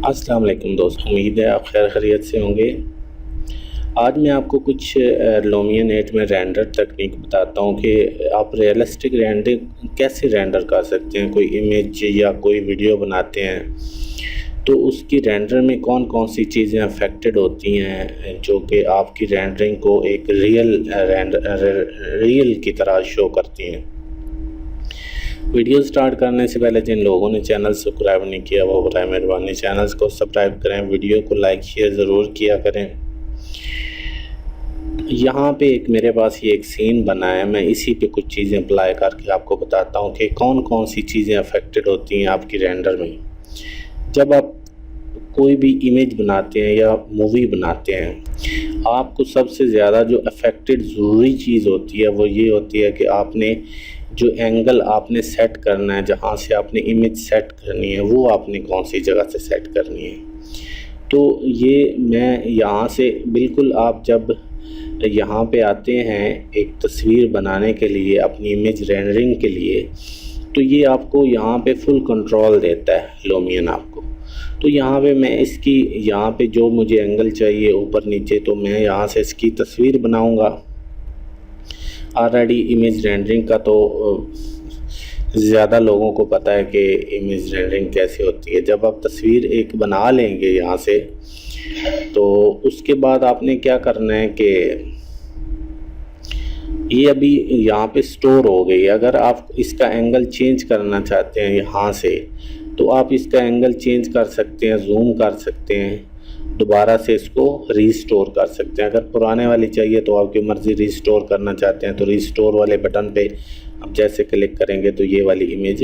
अस्सलाम वालेकुम दोस्त, उम्मीद है आप खैर खैरियत से होंगे। आज मैं आपको कुछ लूमिया 8 में रेंडर तकनीक बताता हूँ कि आप रियलिस्टिक रेंडर कैसे रेंडर कर सकते हैं। कोई इमेज या कोई वीडियो बनाते हैं तो उसकी रेंडर में कौन कौन सी चीज़ें अफेक्टेड होती हैं जो कि आपकी रेंडरिंग को एक रियल की तरह शो करती हैं। वीडियो स्टार्ट करने से पहले जिन लोगों ने चैनल सब्सक्राइब नहीं किया वो बराए मेहरबानी चैनल को सब्सक्राइब करें, वीडियो को लाइक शेयर ज़रूर किया करें। यहाँ पे मेरे पास ये एक सीन बना है, मैं इसी पे कुछ चीज़ें अप्लाई करके आपको बताता हूँ कि कौन कौन सी चीज़ें अफेक्टेड होती हैं आपकी रेंडर में। जब आप कोई भी इमेज बनाते हैं या मूवी बनाते हैं, आपको सबसे ज़्यादा जो अफेक्टेड ज़रूरी चीज़ होती है वो ये होती है कि आपने जो एंगल आपने सेट करना है, जहाँ से आपने इमेज सेट करनी है वो आपने कौन सी जगह से सेट करनी है। तो ये मैं यहाँ से बिल्कुल, आप जब यहाँ पे आते हैं एक तस्वीर बनाने के लिए, अपनी इमेज रेंडरिंग के लिए, तो ये आपको यहाँ पे फुल कंट्रोल देता है लूमिया आपको। तो यहाँ पे मैं इसकी यहाँ पे जो मुझे एंगल चाहिए ऊपर नीचे, तो मैं यहाँ से इसकी तस्वीर बनाऊँगा। ऑलरेडी इमेज रेंडरिंग का तो ज़्यादा लोगों को पता है कि इमेज रेंडरिंग कैसे होती है। जब आप तस्वीर एक बना लेंगे यहाँ से, तो उसके बाद आपने क्या करना है कि ये अभी यहाँ पे स्टोर हो गई। अगर आप इसका एंगल चेंज करना चाहते हैं यहाँ से, तो आप इसका एंगल चेंज कर सकते हैं, जूम कर सकते हैं, दोबारा से इसको रीस्टोर कर सकते हैं। अगर पुराने वाली चाहिए तो आपकी मर्ज़ी, रीस्टोर करना चाहते हैं तो रीस्टोर वाले बटन पे आप जैसे क्लिक करेंगे तो ये वाली इमेज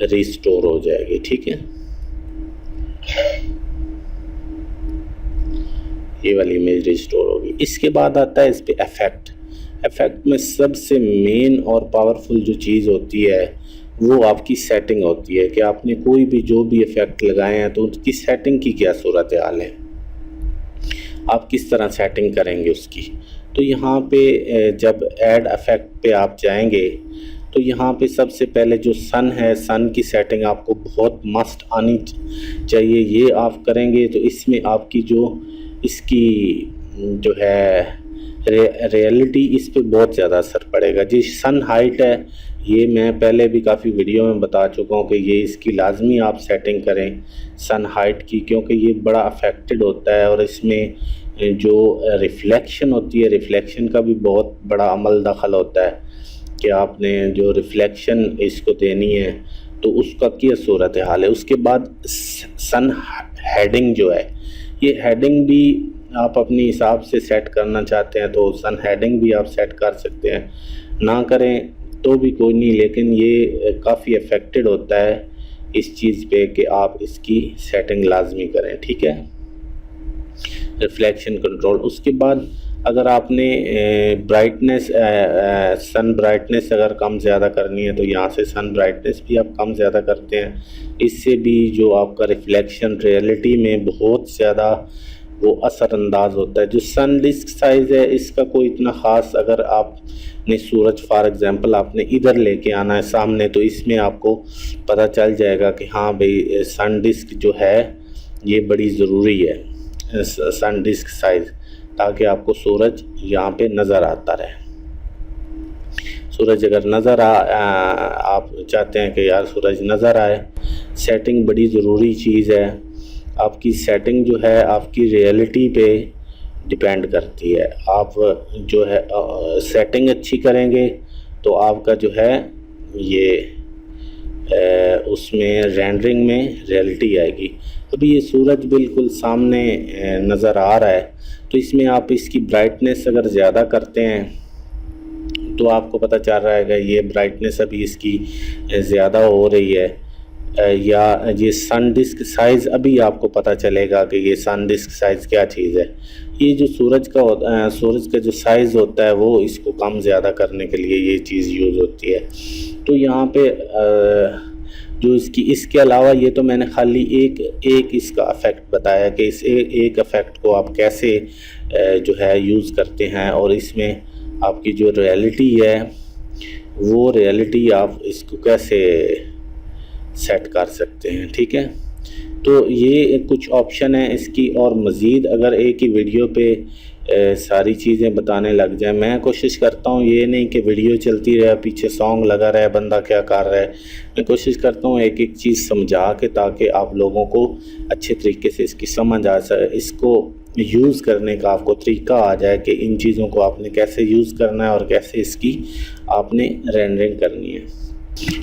रीस्टोर हो जाएगी। ठीक है, ये वाली इमेज रीस्टोर होगी। इसके बाद आता है इस पे इफ़ेक्ट में सबसे मेन और पावरफुल जो चीज़ होती है वो आपकी सेटिंग होती है कि आपने कोई भी जो भी इफ़ेक्ट लगाए हैं तो उसकी सेटिंग की क्या सूरत हाल है, आप किस तरह सेटिंग करेंगे उसकी। तो यहाँ पे जब ऐड इफ़ेक्ट पे आप जाएंगे तो यहाँ पे सबसे पहले जो सन है, सन की सेटिंग आपको बहुत मस्ट आनी चाहिए। ये आप करेंगे तो इसमें आपकी जो इसकी जो है रियलिटी, इस पे बहुत ज़्यादा असर पड़ेगा। जी सन हाइट है, ये मैं पहले भी काफ़ी वीडियो में बता चुका हूँ कि ये इसकी लाजमी आप सेटिंग करें सन हाइट की, क्योंकि ये बड़ा अफेक्टेड होता है और इसमें जो रिफ्लेक्शन होती है, रिफ्लेक्शन का भी बहुत बड़ा अमल दखल होता है कि आपने जो रिफ्लेक्शन इसको देनी है तो उसका क्या सूरत हाल है। उसके बाद सन हेडिंग जो है, ये हेडिंग भी आप अपने हिसाब से सेट करना चाहते हैं तो सन हेडिंग भी आप सेट कर सकते हैं, ना करें तो भी कोई नहीं, लेकिन ये काफ़ी अफेक्टेड होता है इस चीज़ पे कि आप इसकी सेटिंग लाजमी करें। ठीक है, रिफ्लेक्शन कंट्रोल। उसके बाद अगर आपने ब्राइटनेस, सन ब्राइटनेस अगर कम ज़्यादा करनी है तो यहाँ से सन ब्राइटनेस भी आप कम ज़्यादा करते हैं। इससे भी जो आपका रिफ्लेक्शन रियलिटी में बहुत ज़्यादा वो असरअंदाज होता है। जो सन डिस्क साइज़ है इसका कोई इतना ख़ास, अगर आपने सूरज फॉर एग्ज़ाम्पल आपने इधर लेके आना है सामने, तो इसमें आपको पता चल जाएगा कि हाँ भाई सन डिस्क जो है ये बड़ी ज़रूरी है, सन डिस्क साइज़, ताकि आपको सूरज यहाँ पे नज़र आता रहे। सूरज अगर नज़र आप चाहते हैं कि यार सूरज नज़र आए, सेटिंग बड़ी ज़रूरी चीज़ है। आपकी सेटिंग जो है आपकी रियलिटी पे डिपेंड करती है। आप जो है सेटिंग अच्छी करेंगे तो आपका जो है ये उसमें रेंडरिंग में रियलिटी आएगी। अभी ये सूरज बिल्कुल सामने नज़र आ रहा है, तो इसमें आप इसकी ब्राइटनेस अगर ज़्यादा करते हैं तो आपको पता चल रहा है कि ये ब्राइटनेस अभी इसकी ज़्यादा हो रही है, या ये सन डिस्क साइज़ अभी आपको पता चलेगा कि ये सन डिस्क साइज़ क्या चीज़ है। ये जो सूरज का जो साइज़ होता है वो इसको कम ज़्यादा करने के लिए ये चीज़ यूज़ होती है। तो यहाँ पे जो इसके अलावा ये तो मैंने खाली एक इसका इफ़ेक्ट बताया कि इस एक इफ़ेक्ट को आप कैसे जो है यूज़ करते हैं, और इसमें आपकी जो रियलिटी है वो रियलिटी आप इसको कैसे सेट कर सकते हैं। ठीक है, तो ये कुछ ऑप्शन है इसकी, और मज़ीद अगर एक ही वीडियो पे सारी चीज़ें बताने लग जाए, मैं कोशिश करता हूँ ये नहीं कि वीडियो चलती रहे पीछे सॉन्ग लगा रहा है बंदा क्या कर रहा है, मैं कोशिश करता हूँ एक एक चीज़ समझा के, ताकि आप लोगों को अच्छे तरीके से इसकी समझ आ जाए, इसको यूज़ करने का आपको तरीका आ जाए कि इन चीज़ों को आपने कैसे यूज़ करना है और कैसे इसकी आपने रेंडरिंग करनी है।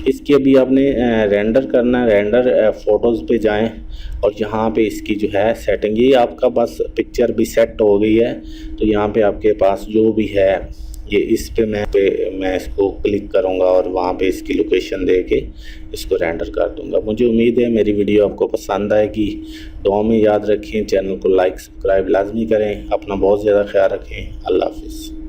इसकी अभी आपने रेंडर करना है, रेंडर फ़ोटोज़ पे जाएं और यहाँ पे इसकी जो है सेटिंग, ये आपका बस पिक्चर भी सेट हो गई है, तो यहाँ पे आपके पास जो भी है ये इस पे मैं इसको क्लिक करूँगा और वहाँ पे इसकी लोकेशन दे के इसको रेंडर कर दूँगा। मुझे उम्मीद है मेरी वीडियो आपको पसंद आएगी। दुआ में याद रखें, चैनल को लाइक सब्सक्राइब लाजमी करें, अपना बहुत ज़्यादा ख्याल रखें। अल्लाह हाफ़िज़।